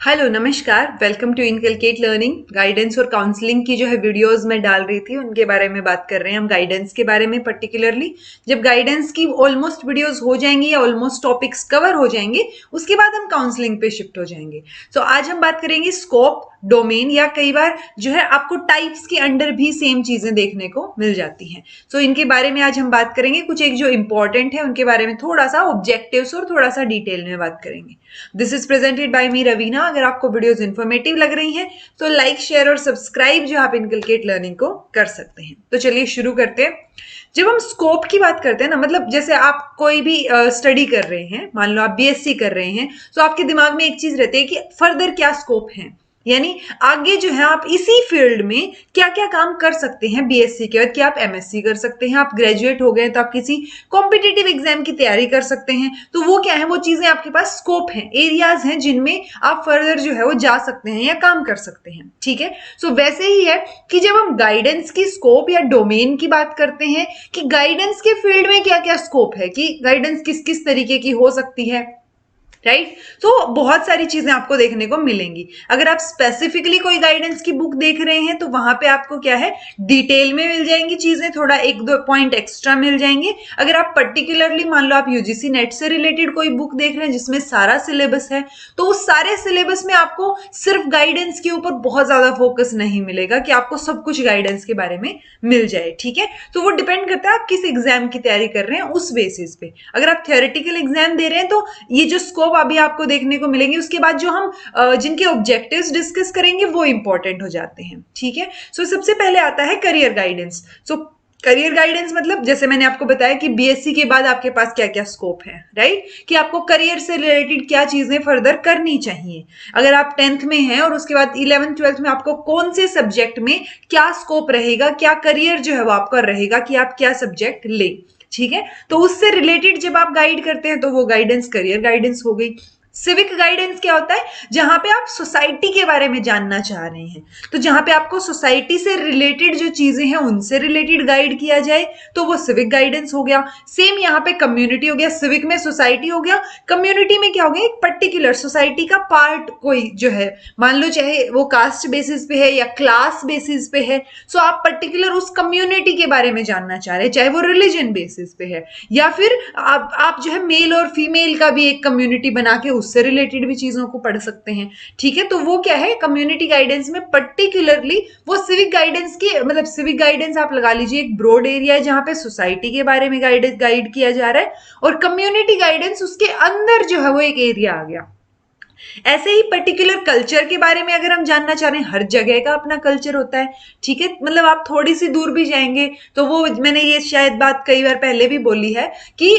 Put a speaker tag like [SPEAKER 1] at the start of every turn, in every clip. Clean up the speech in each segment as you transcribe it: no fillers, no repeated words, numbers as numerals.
[SPEAKER 1] Hello नमस्कार, welcome to inculcate learning. Guidance और counselling की जो है वीडियोस मैं डाल रही थी, उनके बारे में बात कर रहे हैं हम। गाइडेंस के बारे में पर्टिकुलरली जब गाइडेंस की ऑलमोस्ट वीडियोस हो जाएंगी या ऑलमोस्ट टॉपिक्स कवर हो जाएंगे, उसके बाद हम काउंसलिंग पे शिफ्ट हो जाएंगे। सो आज हम बात करेंगे स्कोप, डोमेन, या कई बार जो है आपको टाइप्स के अंडर भी सेम चीजें देखने को मिल जाती हैं। सो इनके बारे में आज हम बात करेंगे। कुछ एक जो इंपॉर्टेंट है उनके बारे में थोड़ा सा ऑब्जेक्टिव्स और थोड़ा सा डिटेल में बात करेंगे। दिस इज प्रेजेंटेड बाय मी रवीना। अगर आपको वीडियोस इन्फॉर्मेटिव लग रही हैं तो लाइक, शेयर और सब्सक्राइब जो आप इनकलकेट लर्निंग को कर सकते हैं। तो चलिए शुरू करते हैं। जब हम स्कोप की बात करते हैं ना, मतलब जैसे आप कोई भी स्टडी कर रहे हैं, मान लो आप बीएससी कर रहे हैं, तो आपके दिमाग में एक चीज रहती है कि फर्दर क्या स्कोप है, यानी आगे जो है आप इसी फील्ड में क्या क्या काम कर सकते हैं बीएससी के बाद। क्या आप एमएससी कर सकते हैं, आप ग्रेजुएट हो गए तो आप किसी कॉम्पिटिटिव एग्जाम की तैयारी कर सकते हैं। तो वो क्या है, वो चीजें आपके पास स्कोप हैं, एरियाज हैं जिनमें आप फर्दर जो है वो जा सकते हैं या काम कर सकते हैं। ठीक है। सो वैसे ही है कि जब हम गाइडेंस की स्कोप या डोमेन की बात करते हैं कि गाइडेंस के फील्ड में क्या क्या स्कोप है, कि गाइडेंस किस किस तरीके की हो सकती है, राइट। तो बहुत सारी चीजें आपको देखने को मिलेंगी। अगर आप स्पेसिफिकली कोई गाइडेंस की बुक देख रहे हैं तो वहां पे आपको क्या है, डिटेल में मिल जाएंगी चीजें, थोड़ा एक दो पॉइंट एक्स्ट्रा मिल जाएंगे। अगर आप पर्टिकुलरली मान लो आप यूजीसी नेट से रिलेटेड कोई बुक देख रहे हैं जिसमें सारा सिलेबस है, तो उस सारे सिलेबस में आपको सिर्फ गाइडेंस के ऊपर बहुत ज्यादा फोकस नहीं मिलेगा कि आपको सब कुछ गाइडेंस के बारे में मिल जाए। ठीक है। तो वो डिपेंड करता है आप किस एग्जाम की तैयारी कर रहे हैं उस बेसिस पे। अगर आप थियोरेटिकल एग्जाम दे रहे हैं तो ये जो स्कोप अभी आपको देखने को मिलेंगे, उसके बाद जो हम जिनके ऑब्जेक्टिव्स डिस्कस करेंगे वो इंपॉर्टेंट हो जाते हैं। ठीक है। सो सबसे पहले आता है करियर गाइडेंस। सो करियर गाइडेंस मतलब जैसे मैंने आपको बताया कि बीएससी के बाद आपके पास क्या क्या स्कोप है, राइट, कि आपको करियर से रिलेटेड क्या चीजें फर्दर करनी चाहिए। अगर आप 10th में हैं और उसके बाद 11th 12th में आपको कौन से सब्जेक्ट में क्या स्कोप रहेगा, क्या करियर जो है वो आपका रहेगा, कि आप क्या सब्जेक्ट ले। ठीक है। तो उससे रिलेटेड जब आप गाइड करते हैं तो वो गाइडेंस करियर गाइडेंस हो गई। सिविक गाइडेंस क्या होता है, जहां पे आप सोसाइटी के बारे में जानना चाह रहे हैं, तो जहां पे आपको सोसाइटी से रिलेटेड जो चीजें हैं उनसे रिलेटेड गाइड किया जाए, तो वो सिविक गाइडेंस हो गया। सेम यहाँ पे कम्युनिटी हो गया, सिविक में सोसाइटी हो गया, कम्युनिटी में क्या हो गया, एक पर्टिकुलर सोसाइटी का पार्ट कोई जो है, मान लो चाहे वो कास्ट बेसिस पे है या क्लास बेसिस पे है, सो आप पर्टिकुलर उस कम्युनिटी के बारे में जानना चाह रहे हैं, चाहे वो रिलीजन बेसिस पे है, या फिर आप जो है मेल और फीमेल का भी एक कम्युनिटी बना के उससे रिलेटेड भी चीजों को पढ़ सकते हैं। ठीक है। तो वो क्या है, कम्युनिटी गाइडेंस में पर्टिकुलरली वो सिविक गाइडेंस की, मतलब सिविक गाइडेंस आप लगा लीजिए एक ब्रॉड एरिया है जहां पे सोसाइटी के बारे में गाइड किया जा रहा है, और कम्युनिटी गाइडेंस उसके अंदर जो है वो एक एरिया आ गया। ऐसे ही पर्टिकुलर कल्चर के बारे में अगर हम जानना चाह रहे हैं, हर जगह का अपना कल्चर होता है। ठीक है। मतलब आप थोड़ी सी दूर भी जाएंगे तो वो, मैंने ये शायद बात कई बार पहले भी बोली है कि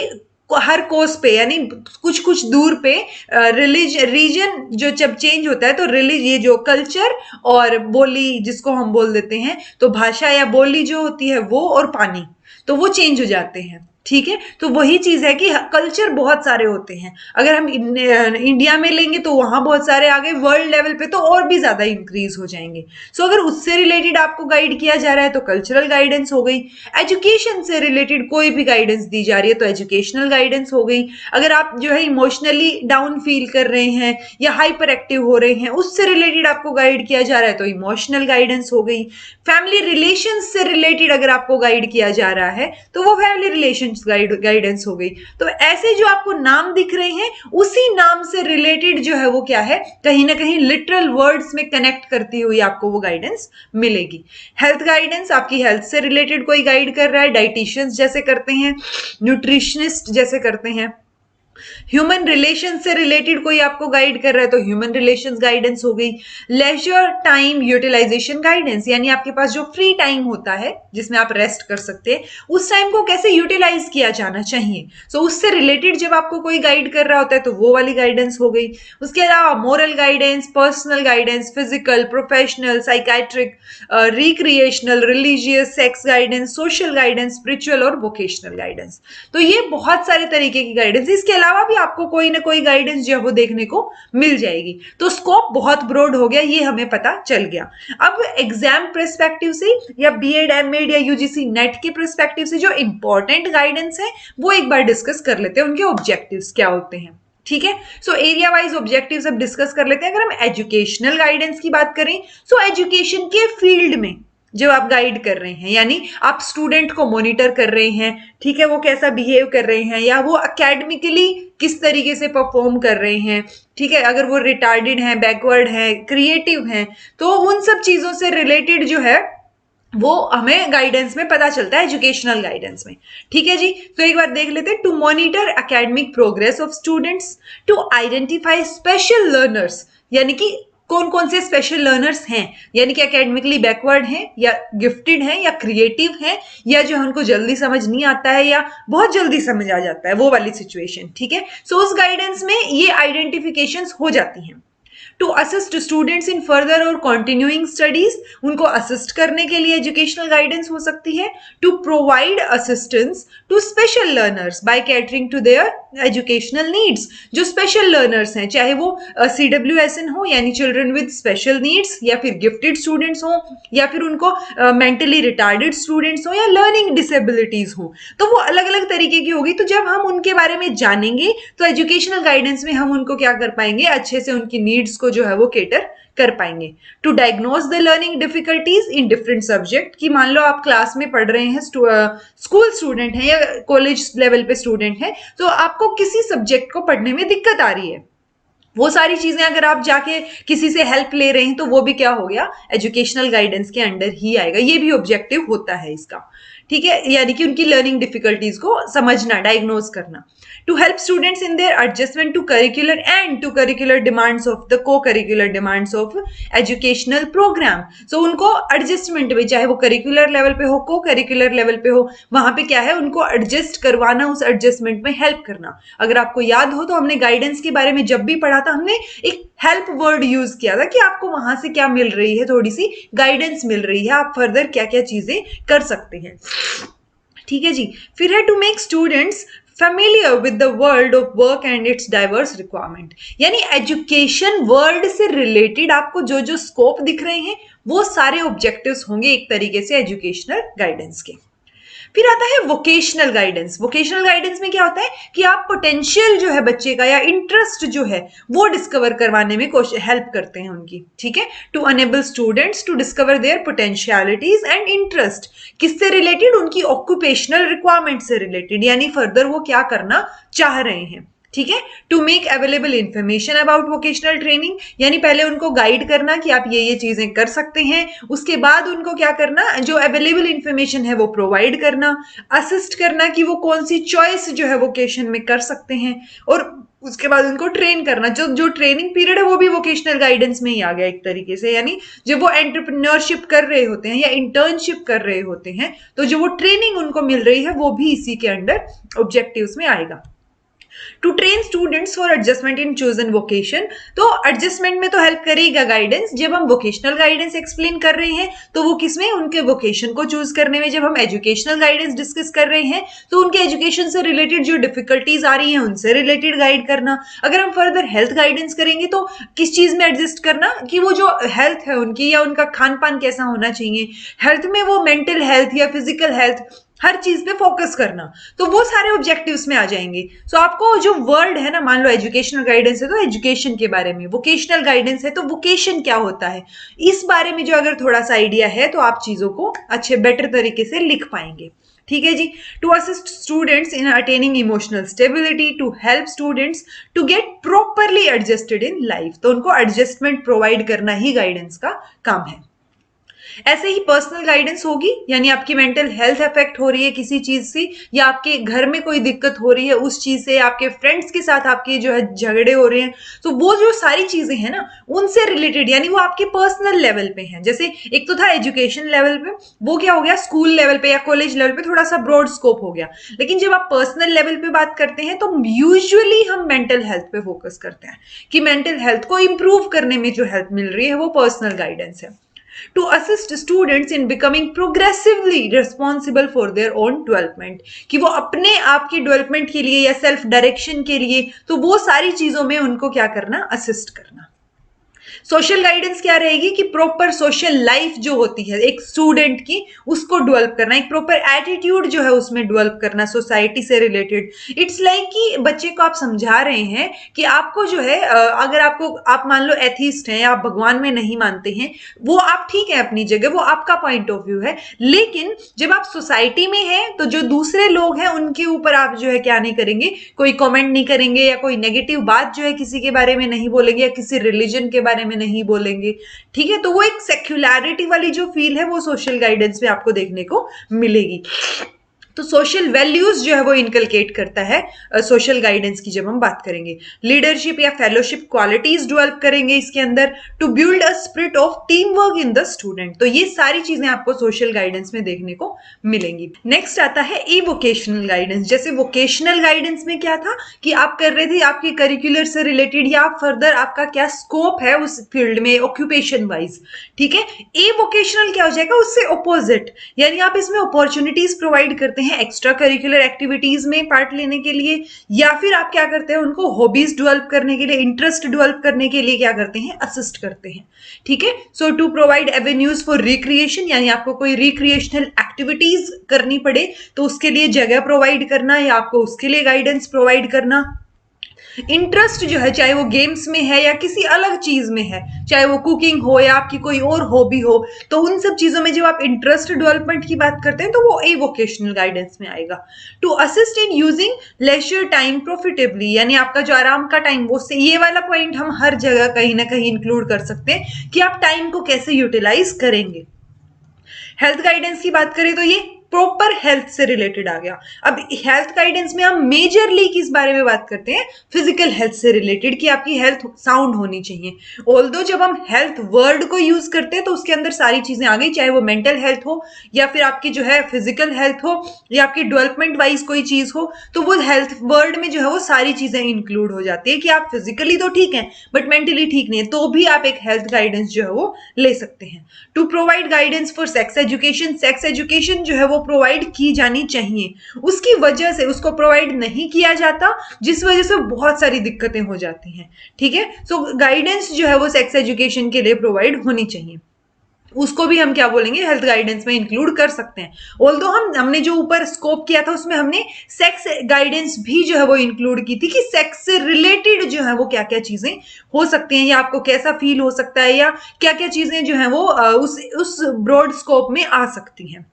[SPEAKER 1] हर कोस पे, यानी कुछ कुछ दूर पे रीजन जो जब चेंज होता है तो ये जो कल्चर और बोली जिसको हम बोल देते हैं, तो भाषा या बोली जो होती है वो, और पानी, तो वो चेंज हो जाते हैं। ठीक है। तो वही चीज है कि कल्चर बहुत सारे होते हैं। अगर हम इंडिया में लेंगे तो वहां बहुत सारे आ गए, वर्ल्ड लेवल पे तो और भी ज्यादा इंक्रीज हो जाएंगे। सो अगर उससे रिलेटेड आपको गाइड किया जा रहा है तो कल्चरल गाइडेंस हो गई। एजुकेशन से रिलेटेड कोई भी गाइडेंस दी जा रही है तो एजुकेशनल गाइडेंस हो गई। अगर आप जो है इमोशनली डाउन फील कर रहे हैं या हाइपर एक्टिव हो रहे हैं, उससे रिलेटेड आपको गाइड किया जा रहा है तो इमोशनल गाइडेंस हो गई। फैमिली रिलेशन से रिलेटेड अगर आपको गाइड किया जा रहा है तो वो फैमिली रिलेशन गाइडेंस हो गई। तो ऐसे जो आपको नाम दिख रहे हैं, उसी नाम से रिलेटेड जो है वो क्या है, कहीं ना कहीं लिटरल वर्ड्स में कनेक्ट करती हुई आपको वो गाइडेंस मिलेगी। हेल्थ गाइडेंस, आपकी हेल्थ से रिलेटेड कोई गाइड कर रहा है, डाइटिशियंस जैसे करते हैं, न्यूट्रिशनिस्ट जैसे करते हैं। ह्यूमन रिलेशन से रिलेटेड कोई आपको गाइड कर रहा है तो ह्यूमन रिलेशंस गाइडेंस हो गई। लेजर टाइम यूटिलाइजेशन गाइडेंस, यानी आपके पास जो फ्री टाइम होता है जिसमें आप रेस्ट कर सकते हैं, उस टाइम को कैसे यूटिलाइज किया जाना चाहिए, सो उससे रिलेटेड जब आपको कोई गाइड कर रहा होता है तो वो वाली गाइडेंस हो गई। उसके अलावा moral guidance, personal guidance, physical, professional, psychiatric, recreational, religious, sex guidance, social guidance, spiritual और वोकेशनल गाइडेंस। तो ये बहुत सारे तरीके की गाइडेंस, इसके अलावा भी आपको कोई ना कोई गाइडेंस जो है वो देखने को मिल जाएगी। तो स्कोप बहुत ब्रॉड हो गया, ये हमें पता चल गया। अब एग्जाम पर्सपेक्टिव से या बीएड, एमएड या यूजीसी नेट के पर्सपेक्टिव से जो इंपॉर्टेंट गाइडेंस है वो एक बार डिस्कस कर लेते हैं, उनके ऑब्जेक्टिव्स क्या होते हैं। ठीक है। सो एरिया वाइज ऑब्जेक्टिव्स अब डिस्कस कर लेते हैं। अगर हम एजुकेशनल गाइडेंस की बात करें, सो एजुकेशन के फील्ड में जो आप गाइड कर रहे हैं, यानी आप स्टूडेंट को मॉनिटर कर रहे हैं, ठीक है, वो कैसा बिहेव कर रहे हैं या वो अकेडमिकली किस तरीके से परफॉर्म कर रहे हैं, ठीक है, अगर वो रिटार्डेड हैं, बैकवर्ड हैं, क्रिएटिव हैं, तो उन सब चीजों से रिलेटेड जो है वो हमें गाइडेंस में पता चलता है, एजुकेशनल गाइडेंस में। ठीक है जी। तो एक बार देख लेते हैं। To monitor academic progress of students, to identify special learners, यानी कि कौन कौन से स्पेशल लर्नर्स हैं, यानी कि एकेडमिकली बैकवर्ड हैं या गिफ्टेड हैं या क्रिएटिव हैं या जो उनको जल्दी समझ नहीं आता है या बहुत जल्दी समझ आ जाता है, वो वाली सिचुएशन। ठीक है। सो उस गाइडेंस में ये आइडेंटिफिकेशंस हो जाती हैं। To assist students in further और कंटिन्यूइंग स्टडीज, उनको असिस्ट करने के लिए एजुकेशनल गाइडेंस हो सकती है। To provide assistance to special learners by catering to their educational needs, जो स्पेशल लर्नर्स हैं, चाहे वो CWSN हो यानी चिल्ड्रन विद स्पेशल नीड्स, या फिर गिफ्टेड स्टूडेंट्स हो, या फिर उनको मेंटली रिटार्डेड स्टूडेंट्स हो या लर्निंग डिसेबिलिटीज हो, तो वो अलग अलग तरीके की होगी। तो जब हम उनके बारे में जानेंगे तो एजुकेशनल गाइडेंस में हम उनको क्या कर पाएंगे, अच्छे से उनकी नीड्स को जो है वो केटर कर पाएंगे। To diagnose the learning difficulties in different subject, कि मान लो आप क्लास में पढ़ रहे हैं, स्कूल स्टूडेंट हैं या कॉलेज लेवल पे स्टूडेंट हैं, तो आपको किसी सब्जेक्ट को पढ़ने में दिक्कत आ रही है, वो सारी चीजें अगर आप जाके किसी से हेल्प ले रहे हैं तो वो भी क्या हो गया, एजुकेशनल गाइडेंस के अंडर ही आएगा। ये भी ऑब्जेक्टिव होता है इसका। ठीक है, यानी कि उनकी लर्निंग डिफिकल्टीज को समझना, डायग्नोज करना। To help students in their adjustment to curricular and to curricular demands of the cocurricular demands of educational program. So उनको एडजस्टमेंट में, चाहे वो करिकुलर लेवल पे हो, को करिकुलर लेवल पे हो, वहां पे क्या है, उनको एडजस्ट करवाना, उस एडजस्टमेंट में हेल्प करना। अगर आपको याद हो तो हमने गाइडेंस के बारे में जब भी पढ़ा था, हमने एक हेल्प वर्ड यूज किया था कि आपको वहां से क्या मिल रही है, थोड़ी सी गाइडेंस मिल रही है, आप फर्दर क्या क्या चीजें कर सकते हैं। ठीक है जी। फिर है to make students familiar with the world of work and its diverse requirement, यानी एजुकेशन वर्ल्ड से रिलेटेड आपको जो जो स्कोप दिख रहे हैं वो सारे ऑब्जेक्टिव्स होंगे एक तरीके से एजुकेशनल गाइडेंस के। फिर आता है वोकेशनल गाइडेंस। वोकेशनल गाइडेंस में क्या होता है कि आप पोटेंशियल जो है बच्चे का या इंटरेस्ट जो है वो डिस्कवर करवाने में हेल्प करते हैं उनकी। ठीक है। To enable students to discover their potentialities and interest, किससे रिलेटेड, उनकी ऑक्यूपेशनल रिक्वायरमेंट से रिलेटेड, यानी फर्दर वो क्या करना चाह रहे हैं। ठीक है। To make available information about vocational training, यानी पहले उनको गाइड करना कि आप ये चीजें कर सकते हैं, उसके बाद उनको क्या करना, जो अवेलेबल इंफॉर्मेशन है वो प्रोवाइड करना, असिस्ट करना कि वो कौन सी चॉइस जो है वोकेशन में कर सकते हैं, और उसके बाद उनको ट्रेन करना। जो जो ट्रेनिंग पीरियड है वो भी वोकेशनल गाइडेंस में ही आ गया एक तरीके से, यानी जब वो एंटरप्रेन्योरशिप कर रहे होते हैं या इंटर्नशिप कर रहे होते हैं तो जो वो ट्रेनिंग उनको मिल रही है वो भी इसी के अंडर ऑब्जेक्टिव्स में आएगा। To train students for adjustment in chosen vocation, तो एडजस्टमेंट में तो हेल्प करेगा गाइडेंस। जब हम वोकेशनल गाइडेंस एक्सप्लेन कर रहे हैं तो वो किसमें, उनके वोकेशन को चूज करने में। जब हम एजुकेशनल गाइडेंस डिस्कस कर रहे हैं तो उनके एजुकेशन से रिलेटेड जो डिफिकल्टीज आ रही हैं उनसे रिलेटेड गाइड करना। अगर हम फर्दर हेल्थ गाइडेंस करेंगे तो किस चीज में एडजस्ट करना, कि वो जो हेल्थ है उनकी या उनका खान पान कैसा होना चाहिए, हेल्थ में वो मेंटल हेल्थ या फिजिकल हेल्थ, हर चीज पे फोकस करना, तो वो सारे ऑब्जेक्टिव्स में आ जाएंगे। सो आपको जो वर्ड है ना, मान लो एजुकेशनल गाइडेंस है तो एजुकेशन के बारे में, वोकेशनल गाइडेंस है तो वोकेशन क्या होता है, इस बारे में जो अगर थोड़ा सा आइडिया है तो आप चीजों को अच्छे बेटर तरीके से लिख पाएंगे। ठीक है जी। To assist students in attaining emotional stability, to help students to get properly adjusted in life, तो उनको एडजस्टमेंट प्रोवाइड करना ही गाइडेंस का काम है। ऐसे ही पर्सनल गाइडेंस होगी, यानी आपकी मेंटल हेल्थ अफेक्ट हो रही है किसी चीज से, या आपके घर में कोई दिक्कत हो रही है उस चीज से, आपके फ्रेंड्स के साथ आपके जो है झगड़े हो रहे हैं, तो वो जो सारी चीजें हैं ना उनसे रिलेटेड, यानी वो आपके पर्सनल लेवल पे हैं। जैसे एक तो था एजुकेशन लेवल पे, वो क्या हो गया, स्कूल लेवल पे या कॉलेज लेवल पे थोड़ा सा ब्रॉड स्कोप हो गया। लेकिन जब आप पर्सनल लेवल पे बात करते हैं तो यूजुअली हम मेंटल हेल्थ पे फोकस करते हैं कि मेंटल हेल्थ को इंप्रूव करने में जो हेल्प मिल रही है वो पर्सनल गाइडेंस है। To assist students in becoming progressively responsible for their own development, कि वो अपने आप की डेवलपमेंट के लिए या सेल्फ डायरेक्शन के लिए, तो वो सारी चीजों में उनको क्या करना, असिस्ट करना। सोशल गाइडेंस क्या रहेगी कि प्रॉपर सोशल लाइफ जो होती है एक स्टूडेंट की, उसको डेवलप करना, एक प्रॉपर एटीट्यूड जो है उसमें डेवलप करना सोसाइटी से रिलेटेड। इट्स लाइक कि बच्चे को आप समझा रहे हैं कि आपको जो है अगर आप मान लो एथीस्ट हैं या आप भगवान में नहीं मानते हैं, वो आप ठीक है अपनी जगह, वो आपका पॉइंट ऑफ व्यू है, लेकिन जब आप सोसाइटी में हैं तो जो दूसरे लोग हैं उनके ऊपर आप जो है क्या नहीं करेंगे, कोई कमेंट नहीं करेंगे या कोई नेगेटिव बात जो है किसी के बारे में नहीं बोलेंगे या किसी रिलीजन के बारे में नहीं बोलेंगे। ठीक है, तो वो एक सेक्युलैरिटी वाली जो फील है वो सोशल गाइडेंस में आपको देखने को मिलेगी। तो सोशल वैल्यूज जो है वो इनकलकेट करता है सोशल गाइडेंस की जब हम बात करेंगे। लीडरशिप या फेलोशिप क्वालिटीज डेवलप करेंगे इसके अंदर, to build a spirit of team work in the student. तो ये सारी चीजें आपको सोशल गाइडेंस में देखने को मिलेंगी। नेक्स्ट आता है ए वोकेशनल गाइडेंस। जैसे वोकेशनल गाइडेंस में क्या था कि आप कर रहे थे आपके करिकुलर से रिलेटेड या फर्दर आपका क्या स्कोप है उस फील्ड में ऑक्यूपेशन वाइज। ठीक है, ए वोकेशनल क्या हो जाएगा, उससे ऑपोजिट, यानी आप इसमें अपॉर्चुनिटीज प्रोवाइड करते हैं एक्स्ट्रा करिकुलर एक्टिविटीज में पार्ट लेने के लिए, या फिर आप क्या करते हैं उनको हॉबीज डेवलप करने के लिए, इंटरेस्ट डेवलप करने के लिए क्या करते हैं, असिस्ट करते हैं। ठीक है, so to provide avenues for recreation, यानी आपको कोई रिक्रिएशनल एक्टिविटीज करनी पड़े तो उसके लिए जगह प्रोवाइड करना या आपको उसके लिए गाइडेंस प्रोवाइड करना। इंटरेस्ट जो है चाहे वो गेम्स में है या किसी अलग चीज में है, चाहे वो कुकिंग हो या आपकी कोई और हॉबी हो, तो उन सब चीजों में जब आप इंटरेस्ट डेवलपमेंट की बात करते हैं तो वो ए वोकेशनल गाइडेंस में आएगा। To assist in using leisure time profitably, यानी आपका जो आराम का टाइम, वो से ये वाला पॉइंट हम हर जगह कहीं ना कहीं इंक्लूड कर सकते हैं कि आप टाइम को कैसे यूटिलाइज करेंगे। हेल्थ गाइडेंस की बात करें तो ये प्रॉपर हेल्थ से रिलेटेड आ गया। अब हेल्थ गाइडेंस में हम मेजरली किस बारे में बात करते हैं, फिजिकल हेल्थ से रिलेटेड, कि आपकी हेल्थ साउंड होनी चाहिए। ऑल्दो जब हम हेल्थ वर्ड को यूज करते हैं तो उसके अंदर सारी चीजें आ गई, चाहे वो मेंटल हेल्थ हो या फिर आपकी जो है फिजिकल हेल्थ हो या आपकी डेवलपमेंट वाइज कोई चीज हो, तो वो हेल्थ वर्ड में जो है वो सारी चीजें इंक्लूड हो जाती है कि आप फिजिकली तो ठीक है बट मेंटली ठीक नहीं है, तो भी आप एक हेल्थ गाइडेंस जो है वो ले सकते हैं। To provide guidance for sex education, sex education जो है वो प्रोवाइड की जानी चाहिए, उसकी वजह से उसको प्रोवाइड नहीं किया जाता जिस वजह से बहुत सारी दिक्कतें हो जाती हैं। ठीक है, सो गाइडेंस जो है वो सेक्स एजुकेशन के लिए प्रोवाइड होनी चाहिए, उसको भी हम क्या बोलेंगे, हेल्थ गाइडेंस में इंक्लूड कर सकते हैं। ऑल्दो हमने जो ऊपर स्कोप किया था उसमें हमने सेक्स गाइडेंस भी जो है वो इंक्लूड की थी कि सेक्स से रिलेटेड जो है वो क्या क्या चीजें हो सकती हैं या आपको कैसा फील हो सकता है या क्या क्या चीजें जो है वो उस ब्रॉड स्कोप में आ सकती हैं।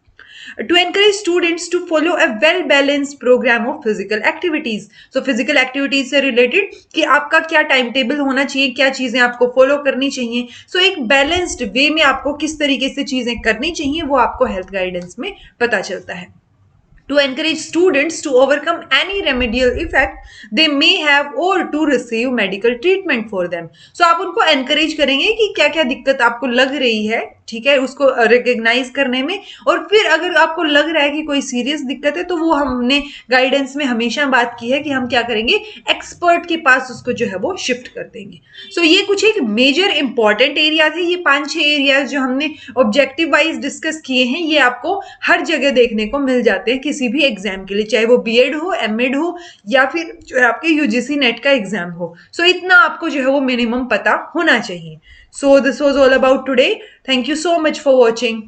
[SPEAKER 1] To encourage students to follow a well balanced program of physical activities, so physical activities से related कि आपका क्या टाइम टेबल होना चाहिए, क्या चीजें आपको फॉलो करनी चाहिए, so एक बैलेंस्ड वे में आपको किस तरीके से चीजें करनी चाहिए वो आपको हेल्थ गाइडेंस में पता चलता है। To encourage students to overcome any remedial effect they may have or to receive medical treatment for them, so आप उनको encourage करेंगे कि क्या क्या दिक्कत आपको लग रही है, ठीक है, उसको रिकग्नाइज करने में, और फिर अगर आपको लग रहा है कि कोई सीरियस दिक्कत है तो वो हमने गाइडेंस में हमेशा बात की है कि हम क्या करेंगे, एक्सपर्ट के पास उसको जो है वो शिफ्ट कर देंगे। सो ये कुछ एक मेजर इंपॉर्टेंट एरिया थे, ये 5-6 एरियाज जो हमने ऑब्जेक्टिव वाइज डिस्कस किए हैं, ये आपको हर जगह देखने को मिल जाते हैं किसी भी एग्जाम के लिए, चाहे वो बीएड हो, एमएड हो या फिर जो है आपके यूजीसी नेट का एग्जाम हो। सो इतना आपको जो है वो मिनिमम पता होना चाहिए। So this was all about today. Thank you so much for watching.